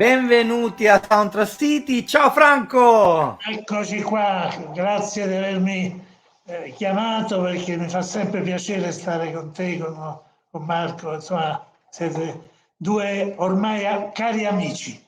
Benvenuti a Soundtrack City. Ciao Franco! Eccoci qua, grazie di avermi chiamato, perché mi fa sempre piacere stare con te, con Marco, insomma siete due ormai cari amici.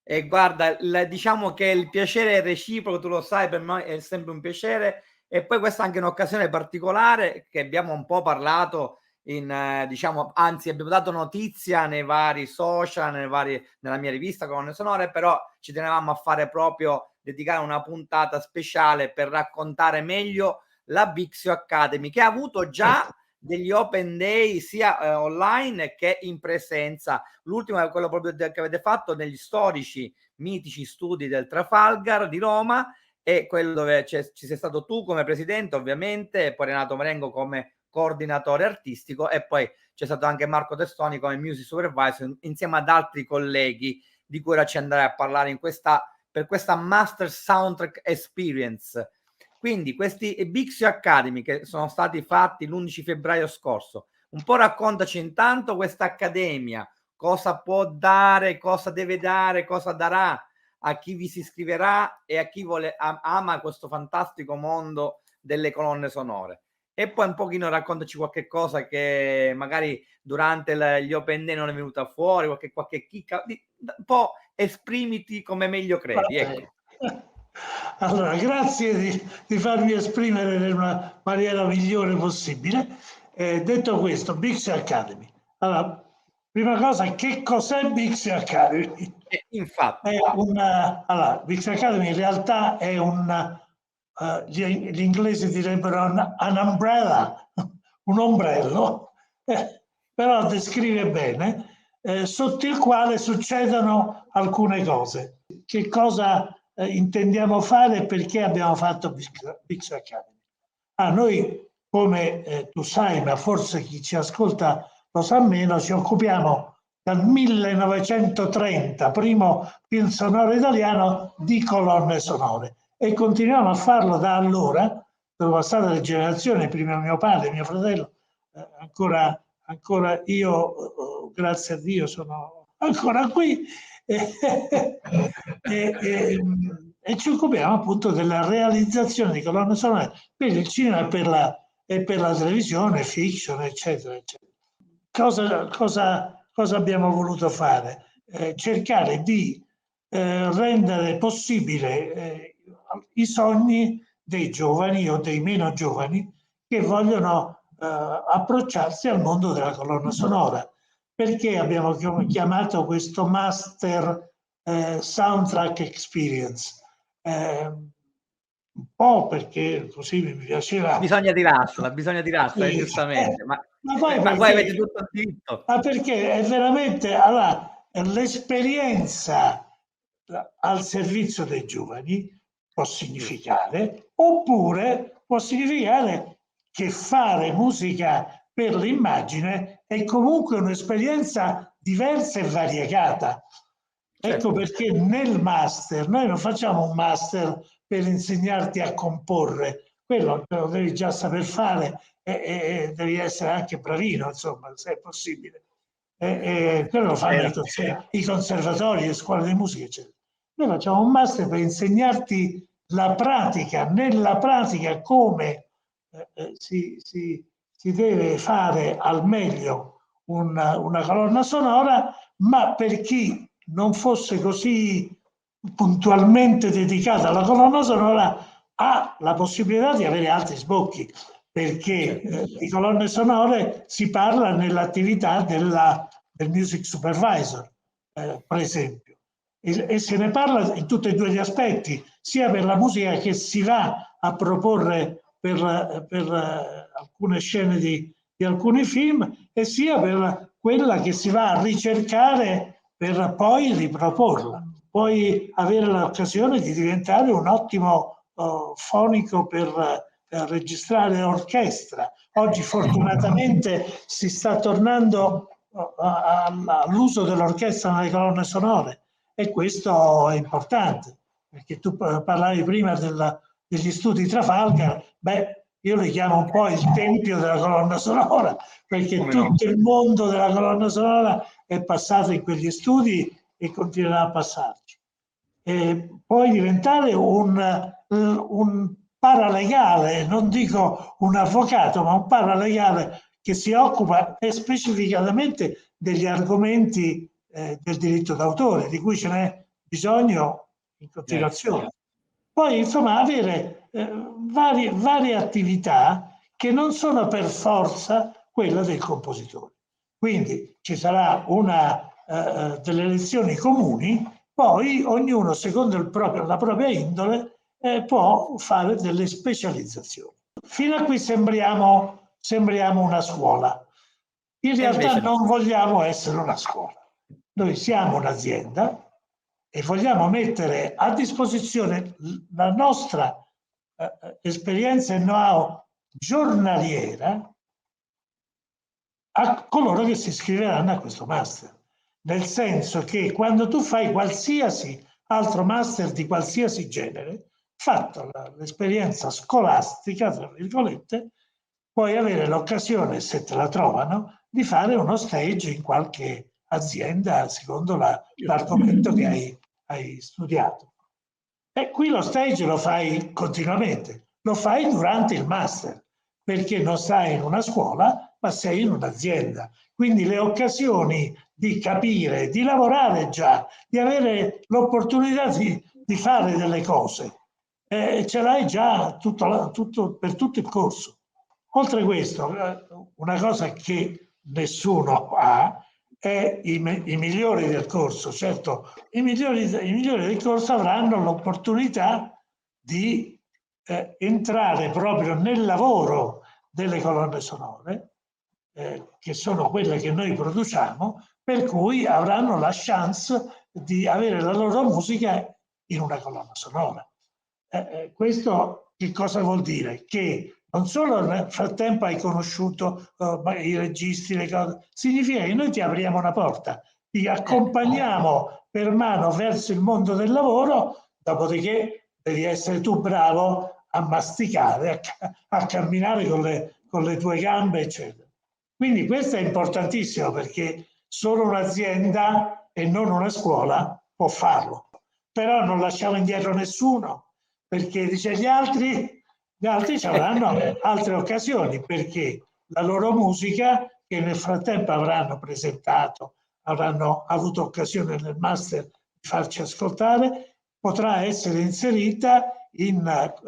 E guarda, diciamo che il piacere è reciproco, tu lo sai, per me è sempre un piacere. E poi questa è anche un'occasione particolare che abbiamo un po' parlato diciamo, anzi abbiamo dato notizia nei vari social, nella mia rivista Colonne Sonore, però ci tenevamo a fare proprio, dedicare una puntata speciale per raccontare meglio la Bixio Academy, che ha avuto già degli open day sia online che in presenza. L'ultimo è quello proprio che avete fatto negli storici mitici studi del Trafalgar di Roma, e quello dove ci sei stato tu come presidente, ovviamente, e poi Renato Marengo come coordinatore artistico, e poi c'è stato anche Marco Testoni come music supervisor, insieme ad altri colleghi di cui ora ci andrai a parlare per questa Master Soundtrack Experience. Quindi questi Bixio Academy che sono stati fatti l'11 febbraio scorso, un po' raccontaci intanto questa accademia, cosa può dare, cosa deve dare, cosa darà a chi vi si iscriverà e a chi ama questo fantastico mondo delle colonne sonore. E poi un pochino raccontaci qualche cosa che magari durante gli open day non è venuta fuori, qualche chicca, un po' esprimiti come meglio credi, ecco. Allora, grazie di farmi esprimere nella maniera migliore possibile. Detto questo, Bixio Academy. Allora, prima cosa, che cos'è Bixio Academy? Infatti. Allora, Bixio Academy in realtà è gli inglesi direbbero un umbrella, un ombrello, però descrive bene, sotto il quale succedono alcune cose. Che cosa intendiamo fare e perché abbiamo fatto Bixio Academy? Noi, come tu sai, ma forse chi ci ascolta lo sa meno, ci occupiamo dal 1930, primo film sonoro italiano, di colonne sonore, e continuiamo a farlo da allora. Sono passate le generazioni, prima mio padre, mio fratello, ancora io, grazie a Dio, sono ancora qui e ci occupiamo appunto della realizzazione di colonne sonore per il cinema e per la televisione, fiction, eccetera, eccetera. Cosa abbiamo voluto fare? Cercare di rendere possibile i sogni dei giovani o dei meno giovani che vogliono approcciarsi al mondo della colonna sonora. Perché abbiamo chiamato questo Master Soundtrack Experience? Un po' perché così mi piaceva. Bisogna tirarsela, sì, giustamente. Ma poi avete tutto il diritto. Ma perché è veramente l'esperienza al servizio dei giovani può significare, oppure può significare che fare musica per l'immagine è comunque un'esperienza diversa e variegata. Ecco perché nel master, noi non facciamo un master per insegnarti a comporre, quello lo devi già saper fare e devi essere anche bravino, insomma, se è possibile. Quello lo fanno i conservatori, le scuole di musica, eccetera. Noi facciamo un master per insegnarti la pratica, nella pratica come si deve fare al meglio una colonna sonora, ma per chi non fosse così puntualmente dedicata alla colonna sonora ha la possibilità di avere altri sbocchi, perché di colonne sonore si parla nell'attività del music supervisor, per esempio, e se ne parla in tutti e due gli aspetti, sia per la musica che si va a proporre per alcune scene di alcuni film, e sia per quella che si va a ricercare per poi riproporla. Puoi avere l'occasione di diventare un ottimo fonico per registrare orchestra. Oggi fortunatamente si sta tornando all'uso dell'orchestra nelle colonne sonore, e questo è importante, perché tu parlavi prima degli studi Trafalgar. Io li chiamo un po' il tempio della colonna sonora, perché tutto il mondo della colonna sonora è passato in quegli studi e continuerà a passarci. Puoi diventare un paralegale, non dico un avvocato, ma un paralegale che si occupa specificatamente degli argomenti del diritto d'autore, di cui ce n'è bisogno in continuazione. Poi, insomma, avere varie attività che non sono per forza quella del compositore. Quindi ci sarà delle lezioni comuni, poi ognuno, secondo la propria indole, può fare delle specializzazioni. Fino a qui sembriamo una scuola. In realtà non vogliamo essere una scuola. Noi siamo un'azienda e vogliamo mettere a disposizione la nostra esperienza e know-how giornaliera a coloro che si iscriveranno a questo master. Nel senso che quando tu fai qualsiasi altro master di qualsiasi genere, fatta l'esperienza scolastica, tra virgolette, puoi avere l'occasione, se te la trovano, di fare uno stage in qualche azienda secondo l'argomento che hai studiato. E qui lo stage lo fai continuamente, lo fai durante il master, perché non stai in una scuola, ma sei in un'azienda. Quindi le occasioni di capire, di lavorare già, di avere l'opportunità di fare delle cose, ce l'hai già per tutto il corso. Oltre a questo, una cosa che nessuno ha è i migliori del corso. Certo, i migliori del corso avranno l'opportunità di entrare proprio nel lavoro delle colonne sonore, che sono quelle che noi produciamo, per cui avranno la chance di avere la loro musica in una colonna sonora. Questo che cosa vuol dire? Che non solo nel frattempo hai conosciuto i registi, le cose, significa che noi ti apriamo una porta, ti accompagniamo per mano verso il mondo del lavoro, dopodiché devi essere tu bravo a masticare, a camminare con le tue gambe, eccetera. Quindi questo è importantissimo, perché solo un'azienda e non una scuola può farlo. Però non lasciamo indietro nessuno, perché dice gli altri avranno altre occasioni, perché la loro musica, che nel frattempo avranno presentato, avranno avuto occasione nel master di farci ascoltare, potrà essere inserita in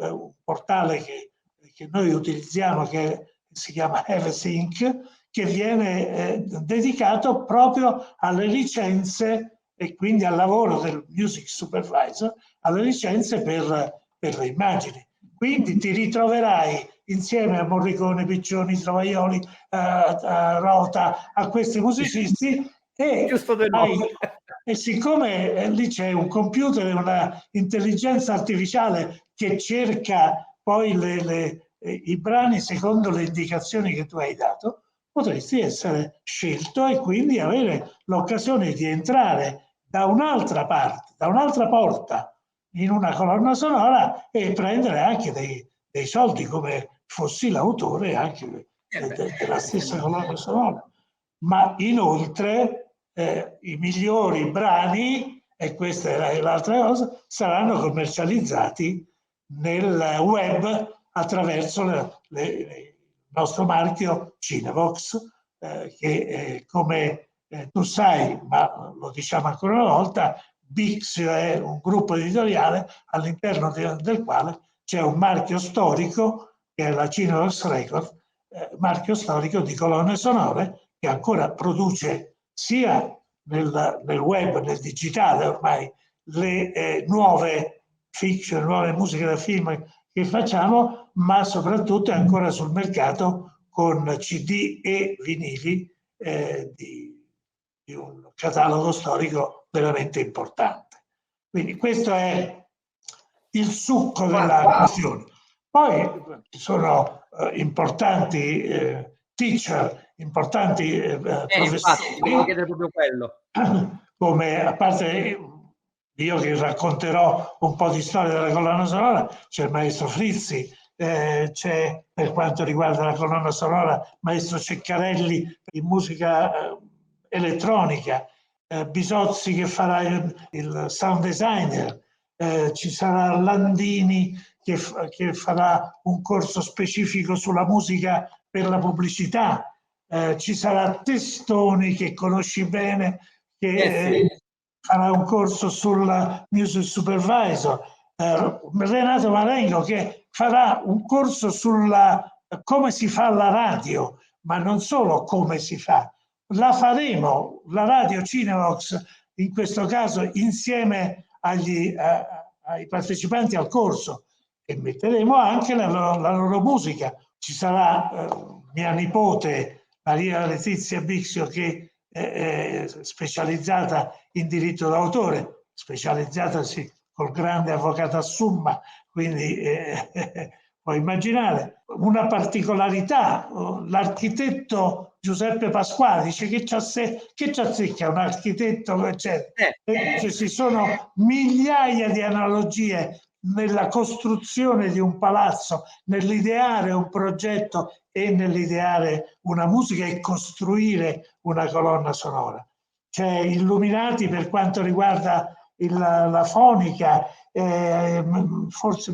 un portale che noi utilizziamo, che si chiama Eversync, che viene dedicato proprio alle licenze e quindi al lavoro del music supervisor, alle licenze per le immagini. Quindi ti ritroverai insieme a Morricone, Piccioni, Trovaioli, a Rota, a questi musicisti, e siccome lì c'è un computer e una intelligenza artificiale che cerca poi i brani secondo le indicazioni che tu hai dato, potresti essere scelto e quindi avere l'occasione di entrare da un'altra parte, da un'altra porta in una colonna sonora e prendere anche dei soldi come fossi l'autore anche della stessa colonna sonora. Ma inoltre i migliori brani, e questa è l'altra cosa, saranno commercializzati nel web attraverso il nostro marchio Cinevox, che come tu sai, ma lo diciamo ancora una volta, Bix è un gruppo editoriale all'interno del quale c'è un marchio storico, che è la Cinevox Record, marchio storico di colonne sonore, che ancora produce sia nel web, nel digitale ormai, le nuove fiction, nuove musiche da film che facciamo, ma soprattutto è ancora sul mercato con CD e vinili di un catalogo storico veramente importante. Quindi questo è il succo della questione. Poi ci sono importanti teacher, importanti professori, devo chiedere proprio quello. Come, a parte io che racconterò un po' di storia della colonna sonora, c'è il maestro Frizzi, c'è, per quanto riguarda la colonna sonora, maestro Ceccarelli in musica elettronica, Bisozzi che farà il sound designer, ci sarà Landini che farà un corso specifico sulla musica per la pubblicità, ci sarà Testoni che conosci bene, che farà un corso sul music supervisor, Renato Marengo che farà un corso sulla come si fa la radio, ma non solo come si fa, la faremo, la Radio Cinebox, in questo caso insieme ai partecipanti al corso, e metteremo anche la loro musica. Ci sarà mia nipote Maria Letizia Bixio che è specializzata in diritto d'autore, specializzata sì, col grande avvocato Assumma, quindi puoi immaginare una particolarità. L'architetto Giuseppe Pasquale dice che c'azzecca un architetto, eccetera. Ci sono migliaia di analogie nella costruzione di un palazzo, nell'ideare un progetto e nell'ideare una musica e costruire una colonna sonora. C'è Illuminati per quanto riguarda la fonica, forse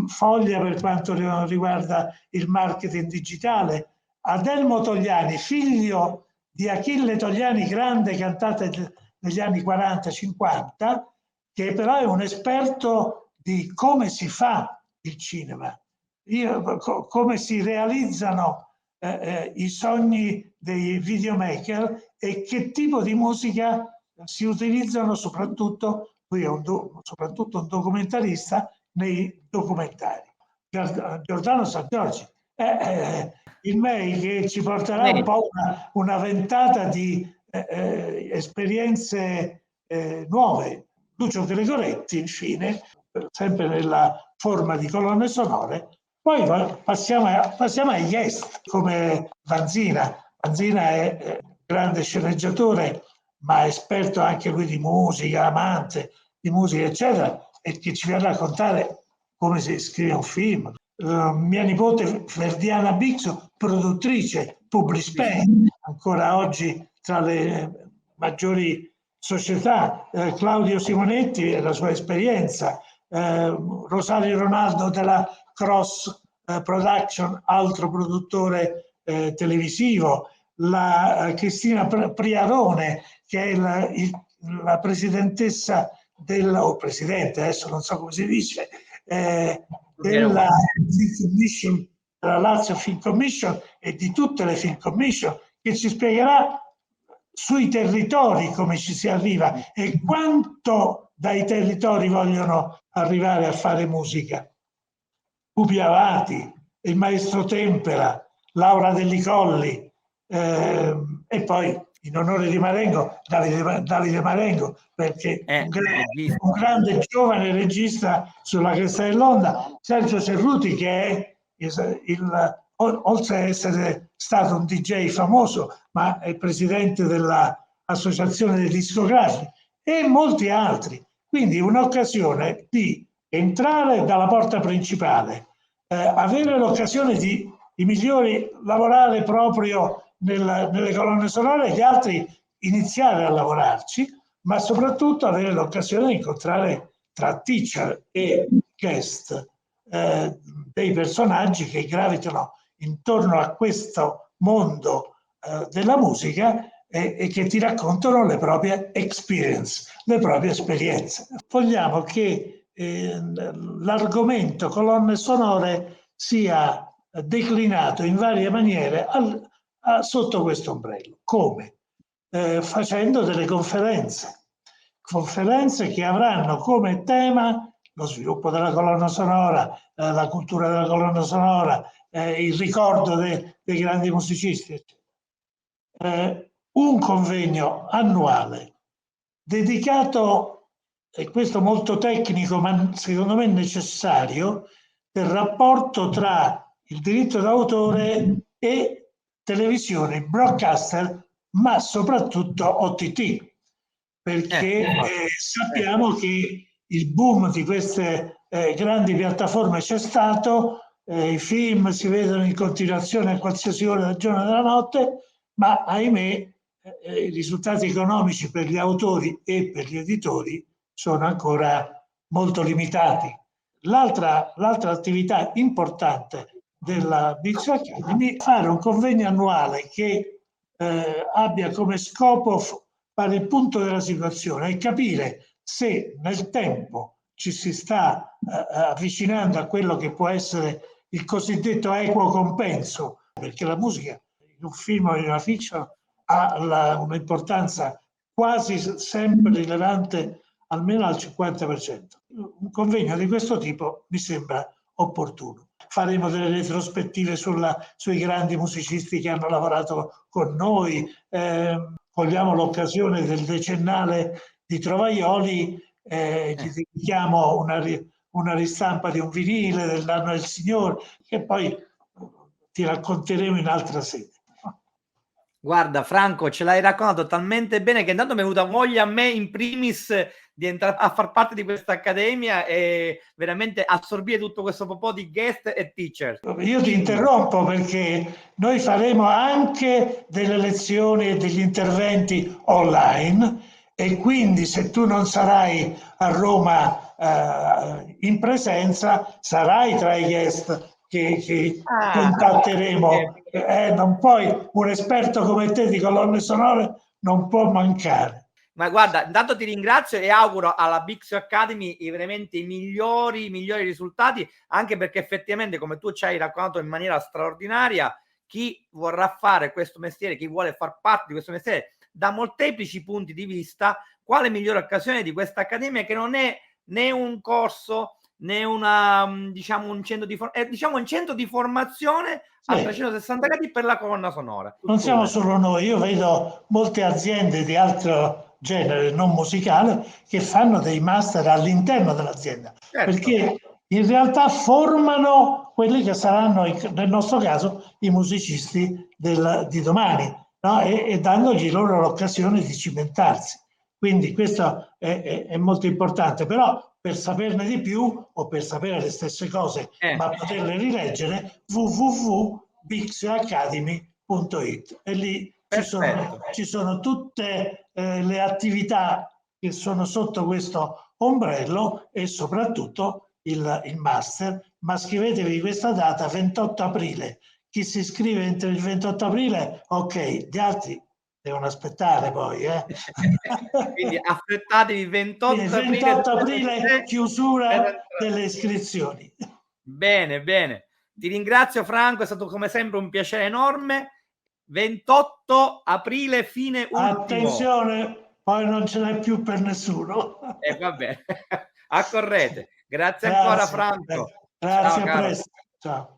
Foglia per quanto riguarda il marketing digitale. Adelmo Togliani, figlio di Achille Togliani, grande cantante negli anni 40-50, che però è un esperto di come si fa il cinema, come si realizzano i sogni dei videomaker e che tipo di musica si utilizzano, soprattutto, lui è soprattutto un documentarista, nei documentari. Giordano San Giorgi, il MEI che ci porterà un po' una ventata di esperienze nuove. Lucio Gregoretti, infine, sempre nella forma di colonne sonore. Poi passiamo ai guest, come Vanzina. Vanzina è grande sceneggiatore, ma esperto anche lui di musica, amante di musica, eccetera, e che ci viene a raccontare come si scrive un film. Mia nipote Verdiana Bixio, produttrice, Publispain, ancora oggi tra le maggiori società, Claudio Simonetti e la sua esperienza, Rosario Ronaldo della Cross Production, altro produttore televisivo, la Cristina Priarone, che è la presidentessa o presidente, adesso non so come si dice, della Lazio Film Commission e di tutte le Film Commission, che ci spiegherà sui territori come ci si arriva e quanto dai territori vogliono arrivare a fare musica. Pupi Avati, il maestro Tempera, Laura Delli Colli, e poi in onore di Marengo, Davide Marengo, perché un grande giovane regista sulla cresta dell'onda, Sergio Cerruti, che è oltre ad essere stato un DJ famoso, ma è presidente dell'Associazione dei Discografi, e molti altri. Quindi un'occasione di entrare dalla porta principale, avere l'occasione di i migliori lavorare proprio nelle colonne sonore, gli altri iniziare a lavorarci, ma soprattutto avere l'occasione di incontrare tra teacher e guest dei personaggi che gravitano intorno a questo mondo della musica e che ti raccontano le proprie experience, le proprie esperienze. Vogliamo che l'argomento colonne sonore sia declinato in varie maniere sotto questo ombrello. Come? Facendo delle conferenze che avranno come tema lo sviluppo della colonna sonora, la cultura della colonna sonora, il ricordo dei grandi musicisti. Un convegno annuale dedicato, e questo molto tecnico, ma secondo me necessario, del rapporto tra il diritto d'autore e televisione, broadcaster, ma soprattutto OTT, perché sappiamo che il boom di queste grandi piattaforme c'è stato, i film si vedono in continuazione a qualsiasi ora del giorno e della notte, ma ahimè i risultati economici per gli autori e per gli editori sono ancora molto limitati. L'altra attività importante della Bix Academy è fare un convegno annuale che abbia come scopo fare il punto della situazione e capire se nel tempo ci si sta avvicinando a quello che può essere il cosiddetto equo compenso, perché la musica in un film o in una fiction ha un'importanza quasi sempre rilevante, almeno al 50%. Un convegno di questo tipo mi sembra opportuno. Faremo delle retrospettive sui grandi musicisti che hanno lavorato con noi, cogliamo l'occasione del decennale di Trovaioli, gli dedichiamo una ristampa di un vinile dell'anno del Signore, che poi ti racconteremo in altra sede. Guarda Franco, ce l'hai raccontato talmente bene che intanto mi è venuta voglia a me in primis di entrare a far parte di questa accademia e veramente assorbire tutto questo po' di guest e teacher. Io ti interrompo perché noi faremo anche delle lezioni e degli interventi online e quindi se tu non sarai a Roma in presenza sarai tra i guest che contatteremo. Non puoi, un esperto come te di colonne sonore non può mancare. Ma guarda, intanto ti ringrazio e auguro alla Bix Academy veramente i migliori risultati, anche perché effettivamente, come tu ci hai raccontato in maniera straordinaria, chi vorrà fare questo mestiere, chi vuole far parte di questo mestiere da molteplici punti di vista, quale migliore occasione di questa accademia che non è né un corso né una, diciamo, un centro di formazione a 360 gradi per la colonna sonora. Non siamo solo noi, io vedo molte aziende di altro genere non musicale che fanno dei master all'interno dell'azienda, perché in realtà formano quelli che saranno, nel nostro caso, i musicisti di domani, no? e dandogli loro l'occasione di cimentarsi. Quindi questo è molto importante, però per saperne di più o per sapere le stesse cose, ma poterle rileggere, www.bixacademy.it e lì ci sono tutte le attività che sono sotto questo ombrello e soprattutto il master. Ma scrivetevi questa data, 28 aprile. Chi si iscrive entro il 28 aprile, ok, gli altri devono aspettare poi. Quindi affrettatevi, 28 aprile chiusura delle iscrizioni. Bene, bene. Ti ringrazio Franco, è stato come sempre un piacere enorme. 28 aprile, fine ultimo. Attenzione, poi non ce n'è più per nessuno. Vabbè, accorrete. Grazie ancora Franco. Grazie, Ciao, a presto. Ciao.